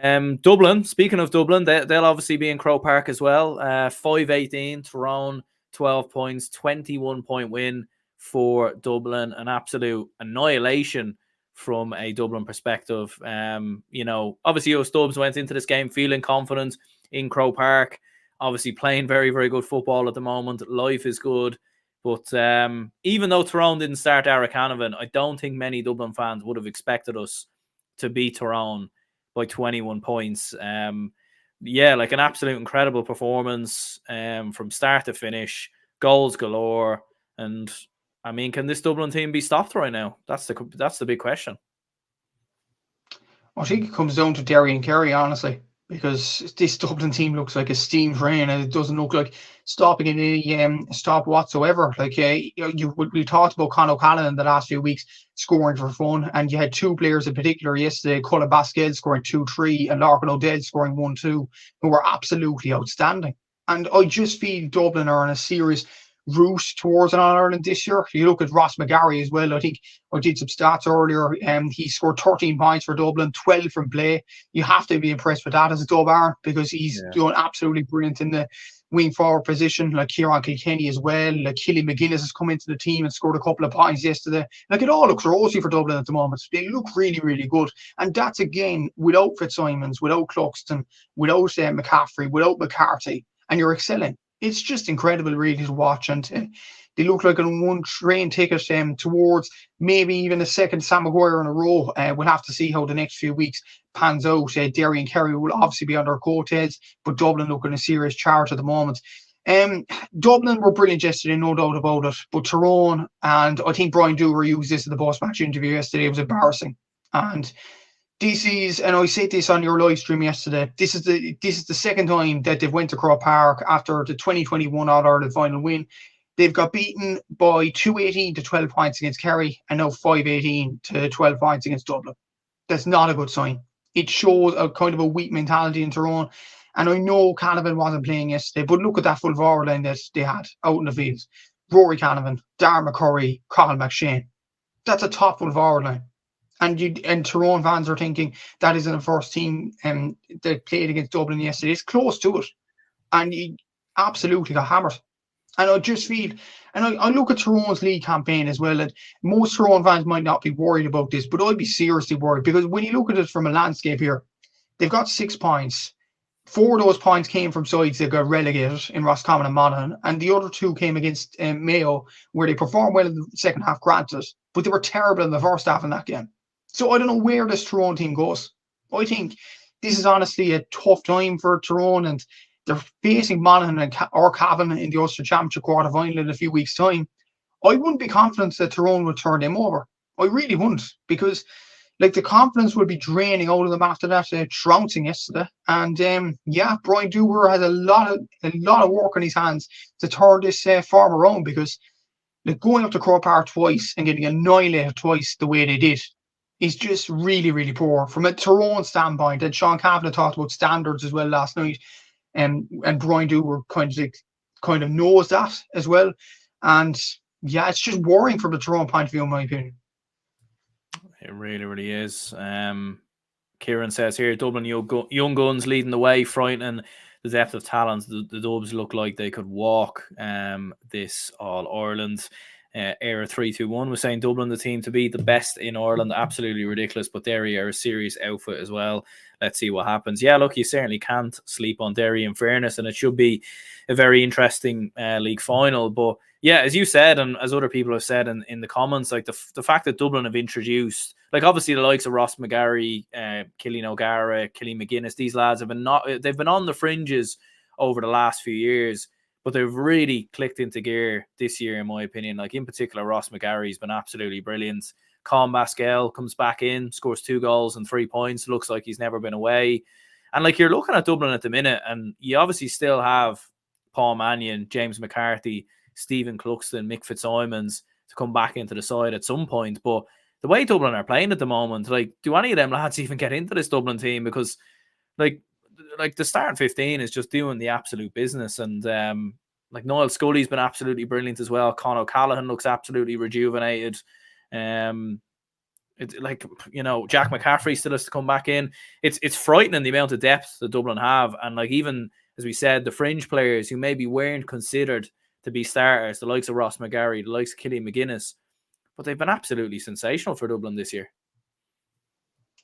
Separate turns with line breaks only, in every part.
Dublin, speaking of Dublin, they'll obviously be in Croke Park as well. 5-18, Tyrone, 12 points, 21-point win for Dublin. An absolute annihilation from a Dublin perspective. Obviously, Joe Stubbs went into this game feeling confident in Croke Park. Obviously, playing very, very good football at the moment. Life is good. But even though Tyrone didn't start Eric Canavan, I don't think many Dublin fans would have expected us to beat Tyrone by 21 points. Like an absolute incredible performance from start to finish. Goals galore. And, I mean, can this Dublin team be stopped right now? That's the big question.
I think it comes down to Derry and Kerry, honestly, because this Dublin team looks like a steam train and it doesn't look like stopping any stop whatsoever. Like we talked about Conor O'Callaghan in the last few weeks scoring for fun, and you had two players in particular yesterday, Cullen Basquez scoring 2-3 and Larkin O'Dell scoring 1-2, who were absolutely outstanding. And I just feel Dublin are on a serious route towards an All-Ireland this year. You look at Ross McGarry as well. I think I did some stats earlier. He scored 13 points for Dublin, 12 from play. You have to be impressed with that as a Dub Iron, because he's doing absolutely brilliant in the wing forward position. Like Kieran Kilkenny as well. Like Killy McGuinness has come into the team and scored a couple of points yesterday. Like, it all looks rosy for Dublin at the moment. They look really, really good. And that's, again, without Fitzsimons, without Cluxton, without McCaffrey, without McCarthy, and you're excelling. It's just incredible, really, to watch. And they look like a one train ticket towards maybe even a second Sam Maguire in a row. We'll have to see how the next few weeks pans out. Derry and Kerry will obviously be under coattails, but Dublin look in a serious charge at the moment. Dublin were brilliant yesterday, no doubt about it. But Tyrone, and I think Brian Dooher used this in the post-match interview yesterday, it was embarrassing. And DC's, and I said this on your live stream yesterday, this is the second time that they've went to Croke Park after the 2021 All-Ireland final win. They've got beaten by 218 to 12 points against Kerry, and now 518 to 12 points against Dublin. That's not a good sign. It shows a kind of a weak mentality in Tyrone. And I know Canavan wasn't playing yesterday, but look at that full forward line that they had out in the field. Rory Canavan, Darren McCurry, Colin McShane. That's a top full forward line. And Tyrone fans are thinking that isn't the first team that played against Dublin yesterday. It's close to it. And he absolutely got hammered. And I just feel, and I look at Tyrone's league campaign as well, and most Tyrone fans might not be worried about this, but I'd be seriously worried, because when you look at it from a landscape here, they've got 6 points. 4 of those points came from sides that got relegated in Roscommon and Monaghan, and the other 2 came against Mayo, where they performed well in the second half, granted, but they were terrible in the first half in that game. So I don't know where this Tyrone team goes. I think this is honestly a tough time for Tyrone, and they're facing Monaghan or Cavan in the Ulster Championship quarter-final in a few weeks' time. I wouldn't be confident that Tyrone would turn them over. I really wouldn't, because the confidence would be draining out of them after that trouncing yesterday. And Brian Dooher has a lot of work on his hands to turn this form around, because going up to Croke Park twice and getting annihilated twice the way they did is just really, really poor from a Tyrone standpoint. And Sean Kavanagh talked about standards as well last night, and Brian Dooher kind of knows that as well. And it's just worrying from the Tyrone point of view, in my opinion.
It really, really is. Kieran says here, Dublin young guns leading the way, frightening the depth of talent. The Dubs look like they could walk this All-Ireland. Era 321 was saying Dublin the team to be the best in Ireland. Absolutely ridiculous, but Derry are a serious outfit as well. Let's see what happens. Yeah, look, you certainly can't sleep on Derry, in fairness, and it should be a very interesting league final. But yeah, as you said, and as other people have said in the comments, like the fact that Dublin have introduced, like, obviously the likes of Ross McGarry, Killian O'Gara, Killy McGuinness, these lads they've been on the fringes over the last few years, but they've really clicked into gear this year, in my opinion. Like, in particular, Ross McGarry's been absolutely brilliant. Colin Basquez comes back in, scores 2 goals and 3 points. Looks like he's never been away. And like, you're looking at Dublin at the minute, and you obviously still have Paul Mannion, James McCarthy, Stephen Cluxton, Mick Fitzsimons to come back into the side at some point. But the way Dublin are playing at the moment, like, do any of them lads even get into this Dublin team? Because like the starting 15 is just doing the absolute business. And like, Niall Scully's been absolutely brilliant as well. Conor O'Callaghan looks absolutely rejuvenated. It's like, Jack McCaffrey still has to come back in. It's frightening the amount of depth that Dublin have, and like, even as we said, the fringe players who maybe weren't considered to be starters, the likes of Ross McGarry, the likes of Killian McGuinness, but they've been absolutely sensational for Dublin this year.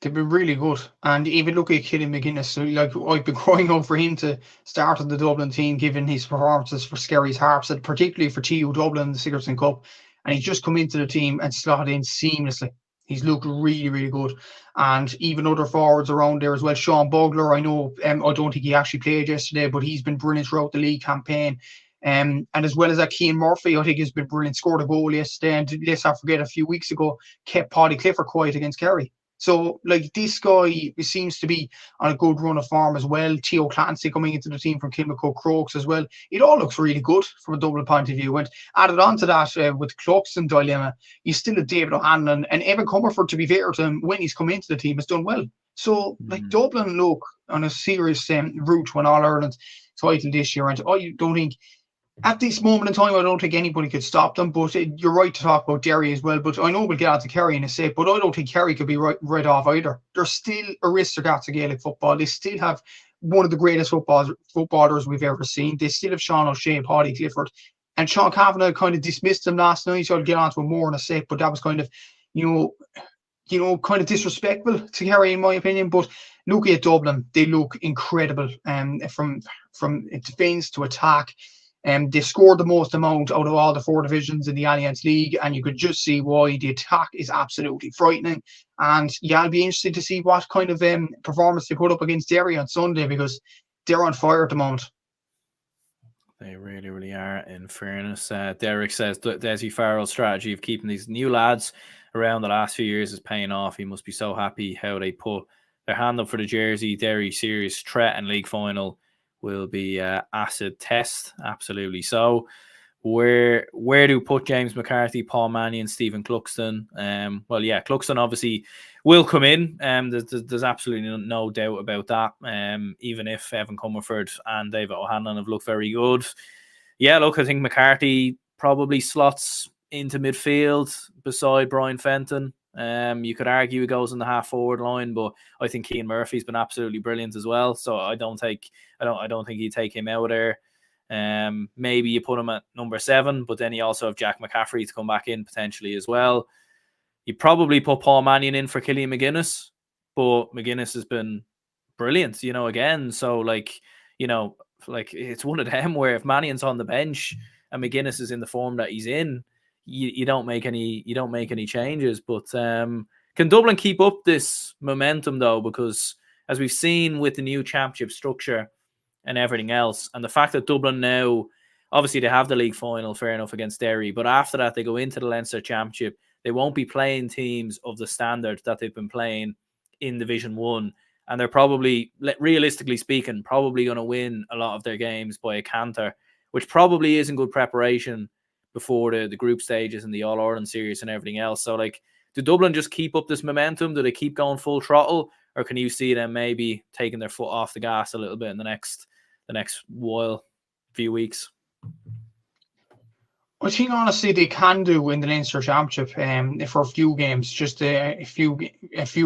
They've been really good. And even look at Killian McGuinness. So, like, I've been crying out for him to start on the Dublin team, given his performances for Skerry's Harps, and particularly for TU Dublin in the Sigerson Cup. And he's just come into the team and slotted in seamlessly. He's looked really, really good. And even other forwards around there as well. Sean Bugler, I know, I don't think he actually played yesterday, but he's been brilliant throughout the league campaign. And as well as that, Cian Murphy, I think, has been brilliant. Scored a goal yesterday. And let's not forget, a few weeks ago, kept Paddy Clifford quiet against Kerry. So, like, this guy seems to be on a good run of form as well. Theo Clancy coming into the team from Kilmacud Crokes as well. It all looks really good from a Dublin point of view. And added on to that, with Cluxton dilemma, he's still a David O'Hanlon. And Evan Comerford, to be fair to him, when he's come into the team, has done well. So, like, Dublin look on a serious route to an All-Ireland title this year. And I don't think, at this moment in time, I don't think anybody could stop them. But you're right to talk about Derry as well. But I know we'll get on to Kerry in a sec, but I don't think Kerry could be right off either. They're still aristocrats of Gaelic football. They still have one of the greatest footballers we've ever seen. They still have Sean O'Shea, Paddy Clifford. And Sean Kavanagh kind of dismissed them last night, so I'll get on to him more in a sec. But that was kind of, kind of disrespectful to Kerry, in my opinion. But looking at Dublin, they look incredible from defence to attack. They scored the most amount out of all the four divisions in the Alliance League, and you could just see why. The attack is absolutely frightening. And yeah, I'll be interested to see what kind of performance they put up against Derry on Sunday, because they're on fire at the moment.
They really, really are, in fairness. Derek says Desi Farrell's strategy of keeping these new lads around the last few years is paying off. He must be so happy how they put their hand up for the Jersey. Derry serious threat and league final will be acid test. Absolutely. So where do we put James McCarthy, Paul Mannion, Stephen Cluxton? Well, yeah, Cluxton obviously will come in. There's absolutely no doubt about that. Even if Evan Comerford and David O'Hanlon have looked very good. Yeah, look, I think McCarthy probably slots into midfield beside Brian Fenton. You could argue he goes in the half forward line, but I think Cian Murphy's been absolutely brilliant as well. So I don't think you take him out there. Maybe you put him at number 7, but then you also have Jack McCaffrey to come back in potentially as well. You probably put Paul Mannion in for Killian McGuinness, but McGuinness has been brilliant, again. So like it's one of them where if Mannion's on the bench and McGuinness is in the form that he's in, you don't make any changes. But can Dublin keep up this momentum though? Because as we've seen with the new championship structure and everything else, and the fact that Dublin now, obviously they have the league final, fair enough, against Derry, but after that they go into the Leinster Championship. They won't be playing teams of the standard that they've been playing in Division 1, and they're probably, realistically speaking, probably going to win a lot of their games by a canter, which probably isn't good preparation before the group stages and the All-Ireland series and everything else. So, like, do Dublin just keep up this momentum? Do they keep going full throttle? Or can you see them maybe taking their foot off the gas a little bit in the next few weeks?
I think honestly they can do in the Leinster Championship for a few games, just a few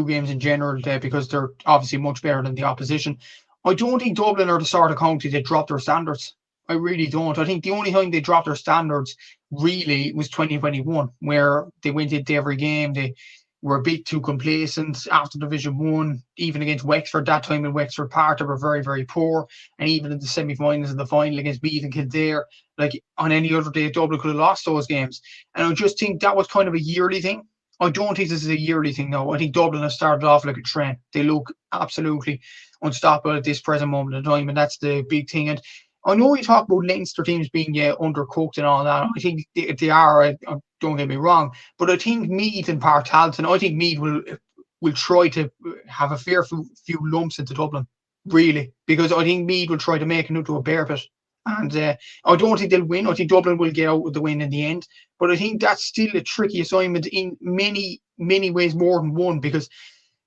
games in general, because they're obviously much better than the opposition. I don't think Dublin are the sort of county that drop their standards. I really don't. I think the only time they dropped their standards really was 2021, where they went into every game. They were a bit too complacent after Division 1, even against Wexford. That time in Wexford Park, they were very, very poor. And even in the semi-finals and the final against Meath and Kildare, like on any other day, Dublin could have lost those games. And I just think that was kind of a yearly thing. I don't think this is a yearly thing, though. I think Dublin has started off like a trend. They look absolutely unstoppable at this present moment in time, and that's the big thing. And I know you talk about Leinster teams being undercooked and all that. I think they are. Don't get me wrong, but I think Meath and Park Talton, I think Meath will try to have a fair few lumps into Dublin, really, because I think Meath will try to make it into a bear pit. And I don't think they'll win. I think Dublin will get out with the win in the end. But I think that's still a tricky assignment in many, many ways more than one, because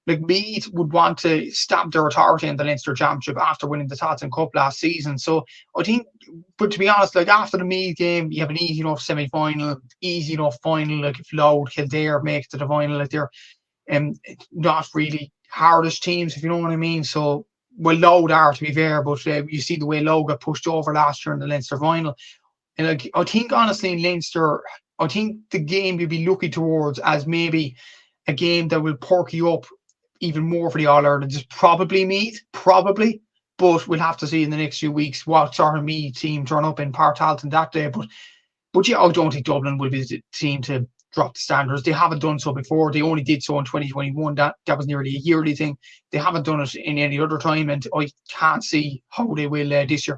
like Meath would want to stamp their authority in the Leinster Championship after winning the Tailteann Cup last season. So I think, but to be honest, like after the Meath game, you have an easy enough semi-final, easy enough final. Like if Louth, Kildare make it to the final, like not really hardest teams, if you know what I mean. So, well, Lowe are, to be fair, but you see the way Lowe got pushed over last year in the Leinster final. And like, I think honestly in Leinster, I think the game you'd be looking towards as maybe a game that will perk you up even more for the All Ireland is probably Meath, probably. But we'll have to see in the next few weeks what sort of Meath team turn up in Partalton that day. But yeah, I don't think Dublin will be the team to drop the standards. They haven't done so before. They only did so in 2021. That was nearly a yearly thing. They haven't done it in any other time, and I can't see how they will this year.